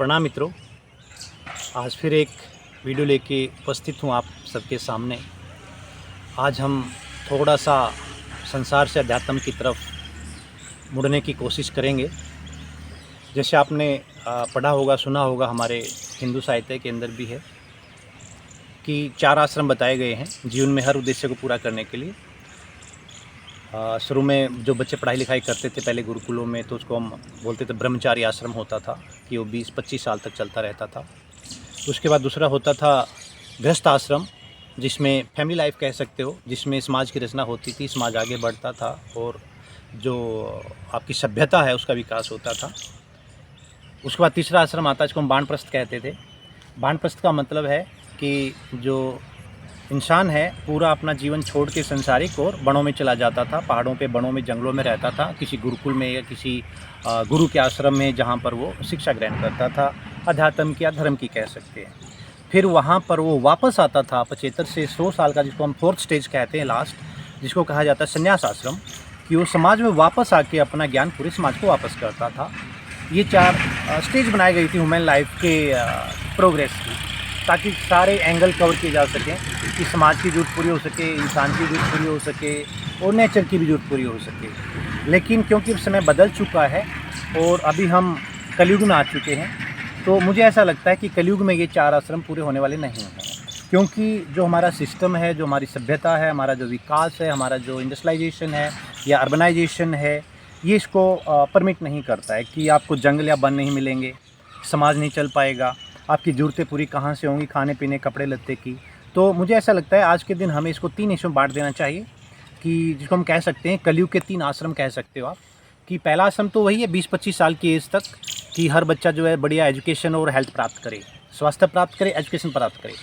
प्रणाम मित्रों। आज फिर एक वीडियो लेके उपस्थित हूँ आप सबके सामने। आज हम थोड़ा सा संसार से अध्यात्म की तरफ मुड़ने की कोशिश करेंगे। जैसे आपने पढ़ा होगा, सुना होगा, हमारे हिंदू साहित्य के अंदर भी है कि 4 आश्रम बताए गए हैं जीवन में हर उद्देश्य को पूरा करने के लिए। शुरू में जो बच्चे पढ़ाई लिखाई करते थे पहले गुरुकुलों में, तो उसको हम बोलते थे ब्रह्मचारी आश्रम होता था कि वो 20-25 साल तक चलता रहता था। उसके बाद दूसरा होता था गृहस्थ आश्रम, जिसमें फैमिली लाइफ कह सकते हो, जिसमें समाज की रचना होती थी, समाज आगे बढ़ता था और जो आपकी सभ्यता है उसका विकास होता था। उसके बाद तीसरा आश्रम आता है जिसको हम वानप्रस्थ कहते थे। वानप्रस्थ का मतलब है कि जो इंसान है पूरा अपना जीवन छोड़ के संसारिक और वनों में चला जाता था, पहाड़ों पे, वनों में, जंगलों में रहता था, किसी गुरुकुल में या किसी गुरु के आश्रम में, जहाँ पर वो शिक्षा ग्रहण करता था, अध्यात्म की या धर्म की कह सकते हैं। फिर वहाँ पर वो वापस आता था 75 से 100 साल का, जिसको हम 4th स्टेज कहते हैं, लास्ट, जिसको कहा जाता है संन्यास आश्रम, कि वो समाज में वापस आके अपना ज्ञान पूरे समाज को वापस करता था। ये 4 स्टेज बनाई गई थी ह्यूमन लाइफ के प्रोग्रेस की, ताकि सारे एंगल कवर किए जा सकें कि समाज की जरूरत पूरी हो सके, इंसान की जरूरत पूरी हो सके और नेचर की भी जरूरत पूरी हो सके। लेकिन क्योंकि समय बदल चुका है और अभी हम कलयुग में आ चुके हैं, तो मुझे ऐसा लगता है कि कलयुग में ये 4 आश्रम पूरे होने वाले नहीं हैं। क्योंकि जो हमारा सिस्टम है, जो हमारी सभ्यता है, हमारा जो विकास है, हमारा जो इंडस्ट्रियलाइजेशन है या अर्बनाइजेशन है, ये इसको परमिट नहीं करता है कि आपको जंगल या वन नहीं मिलेंगे, समाज नहीं चल पाएगा, आपकी ज़रूरतें पूरी कहाँ से होंगी, खाने पीने, कपड़े लत्ते की। तो मुझे ऐसा लगता है आज के दिन हमें इसको 3 हिस्सों में बांट देना चाहिए, कि जिसको हम कह सकते हैं कलयुग के 3 आश्रम कह सकते हो आप। कि पहला आश्रम तो वही है 20-25 साल की एज तक, कि हर बच्चा जो है बढ़िया एजुकेशन और हेल्थ प्राप्त करे, स्वास्थ्य प्राप्त करे, एजुकेशन प्राप्त करे।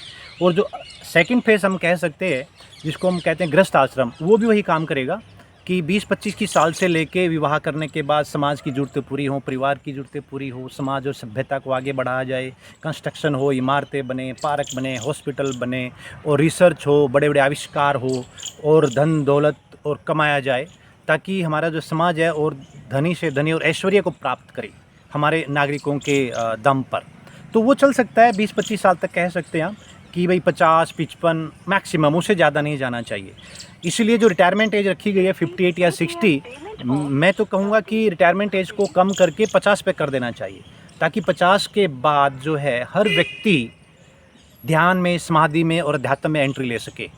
और जो सेकंड फेज़ हम कह सकते हैं, जिसको हम कहते हैं गृहस्थ आश्रम, वो भी वही काम करेगा कि 20-25 की साल से लेके विवाह करने के बाद समाज की ज़रूरतें पूरी हों, परिवार की ज़रूरतें पूरी हो, समाज और सभ्यता को आगे बढ़ाया जाए, कंस्ट्रक्शन हो, इमारतें बने, पार्क बने, हॉस्पिटल बने और रिसर्च हो, बड़े बड़े आविष्कार हो और धन दौलत और कमाया जाए, ताकि हमारा जो समाज है और धनी से धनी और ऐश्वर्य को प्राप्त करे हमारे नागरिकों के दम पर। तो वो चल सकता है 20-25 साल तक कह सकते हैं हम, कि भाई 50-55 मैक्सिमम, उससे ज़्यादा नहीं जाना चाहिए। इसीलिए जो रिटायरमेंट एज रखी गई है 58 या 60, मैं तो कहूँगा कि रिटायरमेंट एज को कम करके 50 पे कर देना चाहिए, ताकि 50 के बाद जो है हर व्यक्ति ध्यान में, समाधि में और अध्यात्म में एंट्री ले सके।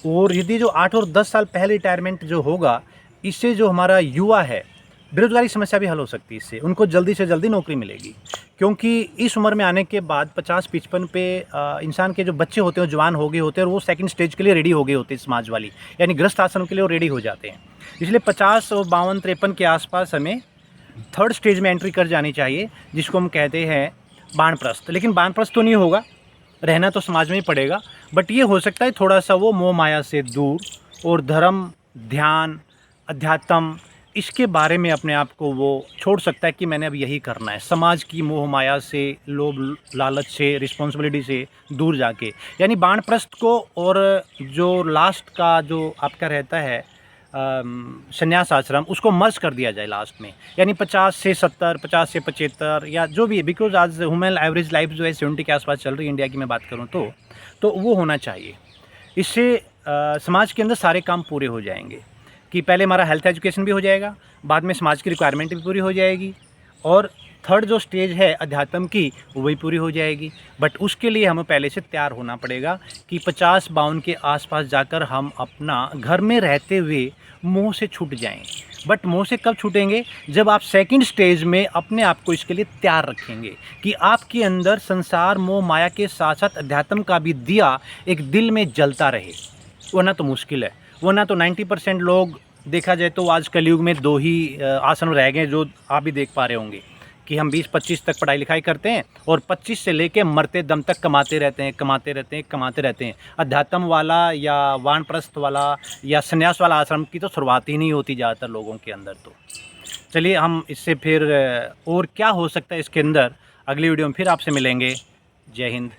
और यदि जो 8 और 10 साल पहले रिटायरमेंट जो होगा, इससे जो हमारा युवा है, बेरोजगारी समस्या भी हल हो सकती है, इससे उनको जल्दी से जल्दी नौकरी मिलेगी। क्योंकि इस उम्र में आने के बाद 50-55 पे इंसान के जो बच्चे होते हैं वो जवान हो गए होते हैं और वो सेकंड स्टेज के लिए रेडी हो गए होते हैं, समाज वाली यानी गृहस्थ आश्रम के लिए वो रेडी हो जाते हैं। इसलिए 50 और 52-53 के आसपास हमें 3rd स्टेज में एंट्री कर जानी चाहिए, जिसको हम कहते हैं वानप्रस्थ। लेकिन वानप्रस्थ तो नहीं होगा, रहना तो समाज में ही पड़ेगा, बट ये हो सकता है थोड़ा सा वो मोह माया से दूर और धर्म, ध्यान, अध्यात्म, इसके बारे में अपने आप को वो छोड़ सकता है कि मैंने अब यही करना है, समाज की मोह माया से, लोभ लालच से, रिस्पॉन्सिबिलिटी से दूर जाके। यानी वानप्रस्थ को और जो लास्ट का जो आपका रहता है संन्यास आश्रम, उसको मर्ज कर दिया जाए लास्ट में, यानी 50 से 70, 50 से 75 या जो भी है, बिकॉज आज ह्यूमन एवरेज लाइफ जो है 70 के आसपास चल रही है इंडिया की मैं बात करूँ तो वो होना चाहिए। इससे समाज के अंदर सारे काम पूरे हो जाएंगे, कि पहले हमारा हेल्थ एजुकेशन भी हो जाएगा, बाद में समाज की रिक्वायरमेंट भी पूरी हो जाएगी, और 3rd जो स्टेज है अध्यात्म की वो भी पूरी हो जाएगी। बट उसके लिए हमें पहले से तैयार होना पड़ेगा कि 50-52 के आसपास जाकर हम अपना घर में रहते हुए मोह से छूट जाएं। बट मोह से कब छूटेंगे? जब आप सेकंड स्टेज में अपने आप को इसके लिए तैयार रखेंगे, कि आपके अंदर संसार मोह माया के साथ साथ अध्यात्म का भी दिया एक दिल में जलता रहे, वरना तो मुश्किल है। वरना तो 90% लोग देखा जाए तो आज कलयुग में 2 ही आश्रम रह गए, जो आप भी देख पा रहे होंगे, कि हम 20-25 तक पढ़ाई लिखाई करते हैं और 25 से लेके मरते दम तक कमाते रहते हैं। अध्यात्म वाला या वानप्रस्थ वाला या संन्यास वाला आश्रम की तो शुरुआत ही नहीं होती ज़्यादातर लोगों के अंदर। तो चलिए हम इससे फिर और क्या हो सकता है इसके अंदर, अगली वीडियो में फिर आपसे मिलेंगे। जय हिंद।